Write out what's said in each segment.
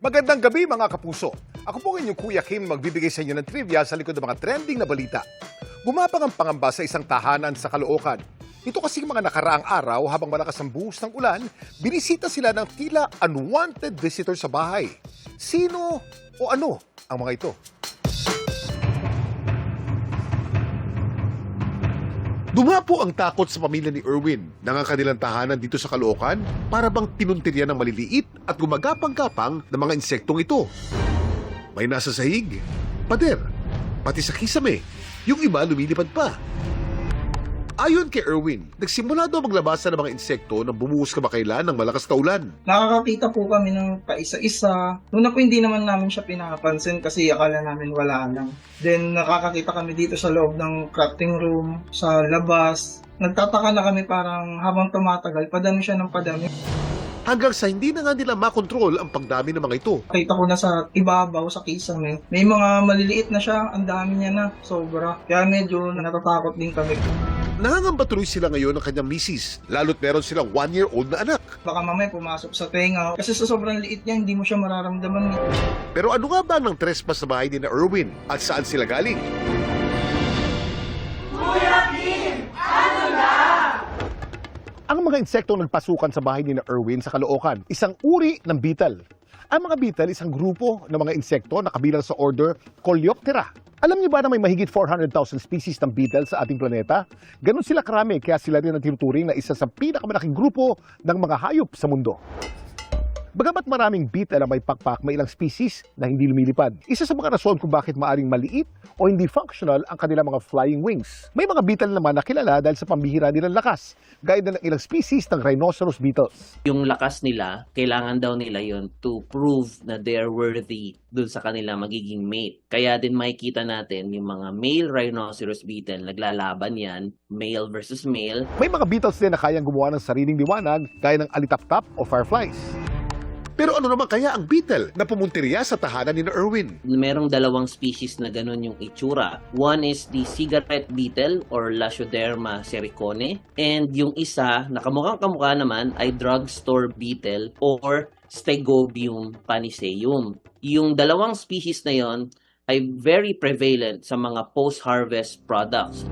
Magandang gabi mga kapuso. Ako po ang inyong Kuya Kim magbibigay sa inyo ng trivia sa likod ng mga trending na balita. Gumapang ang pangamba sa isang tahanan sa Caloocan. Ito kasing mga nakaraang araw habang malakas ang buhos ng ulan, binisita sila ng tila unwanted visitor sa bahay. Sino o ano ang mga ito? Dumapo ang takot sa pamilya ni Erwin nang ang kanilang tahanan dito sa Caloocan para bang pinuntirya ng maliliit at gumagapang-gapang ng mga insektong ito. May nasa sahig, pader, pati sa kisame, yung iba lumilipad pa. Ayon kay Erwin, nagsimula daw maglabasan ng mga insekto nang bumuhos kamakailan ng malakas na ulan. Nakakakita po kami ng paisa-isa. Una po hindi naman namin siya pinapansin kasi akala namin wala lang. Then nakakakita kami dito sa loob ng crafting room, sa labas. Nagtataka na kami parang habang tumatagal, padami siya ng padami. Hanggang sa hindi na nga nila makontrol ang pagdami ng mga ito. Kita ko na sa ibabaw, sa kisame, may mga maliliit na siya, ang dami niya na, sobra. Kaya medyo natatakot din kami. Nangangamba tuloy sila ngayon ng kanyang misis, lalo't meron silang 1-year-old na anak. Baka mamaya pumasok sa tenga. Kasi sa sobrang liit niya, hindi mo siya mararamdaman. Pero ano nga ba ng trespass sa bahay ni na Erwin at saan sila galing? Ang mga insektong nagpasukan sa bahay ni na Erwin sa Caloocan, isang uri ng beetle. Ang mga beetle, isang grupo ng mga insekto na kabilang sa order Coleoptera. Alam niyo ba na may mahigit 400,000 species ng beetle sa ating planeta? Ganon sila karami, kaya sila rin ang tinuturing na isa sa pinakamalaking grupo ng mga hayop sa mundo. Bagamat maraming beetle ang may pakpak, may ilang species na hindi lumilipad. Isa sa mga rason kung bakit maaring maliit o hindi functional ang kanilang mga flying wings. May mga beetle naman na kilala dahil sa pambihira nilang lakas, gaya na ng ilang species ng rhinoceros beetles. Yung lakas nila, kailangan daw nila yon to prove na they're worthy dun sa kanila magiging mate. Kaya din makikita natin yung mga male rhinoceros beetle, naglalaban yan, male versus male. May mga beetles din na kayang gumawa ng sariling liwanag, gaya ng alitaptap o fireflies. Pero ano naman kaya ang beetle na pumuntirya sa tahanan ni na Erwin? Merong dalawang species na ganun yung itsura. One is the cigarette beetle or Lashoderma sericone. And yung isa, nakamukhang kamukha naman, ay drugstore beetle or Stegobium paniceum. Yung dalawang species na yon ay very prevalent sa mga post-harvest products.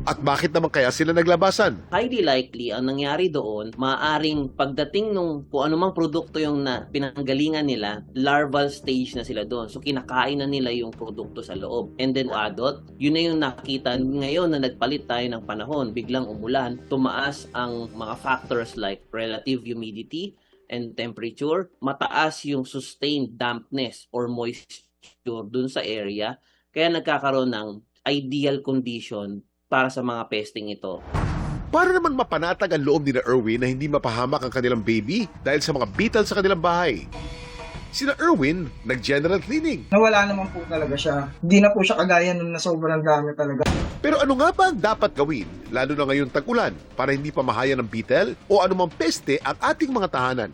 At bakit naman kaya sila naglabasan? Highly likely, ang nangyari doon, maaaring pagdating nung kung anumang produkto yung pinanggalingan nila, larval stage na sila doon. So, kinakain na nila yung produkto sa loob. And then, adult, yun na yung nakita ngayon na nagpalit tayo ng panahon. Biglang umulan, tumaas ang mga factors like relative humidity and temperature. Mataas yung sustained dampness or moisture doon sa area. Kaya nagkakaroon ng ideal condition para sa mga pesting ito. Para naman mapanatag ang loob ni na Erwin na hindi mapahamak ang kanilang baby dahil sa mga beetle sa kanilang bahay. Sina Erwin nag-general cleaning. Nawala naman po talaga siya. Hindi na po siya kagaya nun na sobrang dami talaga. Pero ano nga ba ang dapat gawin, lalo na ngayon tag-ulan, para hindi pamahayan ng beetle o anumang peste ang ating mga tahanan?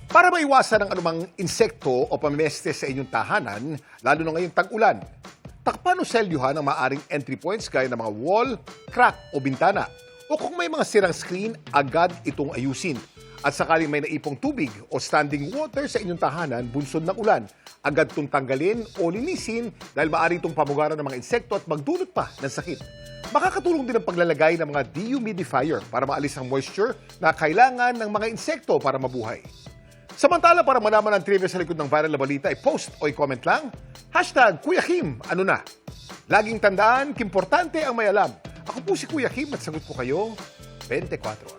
Para maiwasan ang anumang insekto o pameste sa inyong tahanan, lalo na ngayong tag-ulan, takpan o selyuhan ang maaring entry points gaya ng mga wall, crack o bintana. O kung may mga sirang screen, agad itong ayusin. At sakaling may naipong tubig o standing water sa inyong tahanan bunsod ng ulan, agad itong tanggalin o linisin dahil maaari itong pamugaran ng mga insekto at magdulot pa ng sakit. Makakatulong din ang paglalagay ng mga dehumidifier para maalis ang moisture na kailangan ng mga insekto para mabuhay. Samantala, para malaman ang trivia sa likod ng viral na balita, i-post o i-comment lang. #Kuya Kim, ano na? Laging tandaan, importante ang may alam. Ako po si Kuya Kim at sagot ko kayo 24 oras.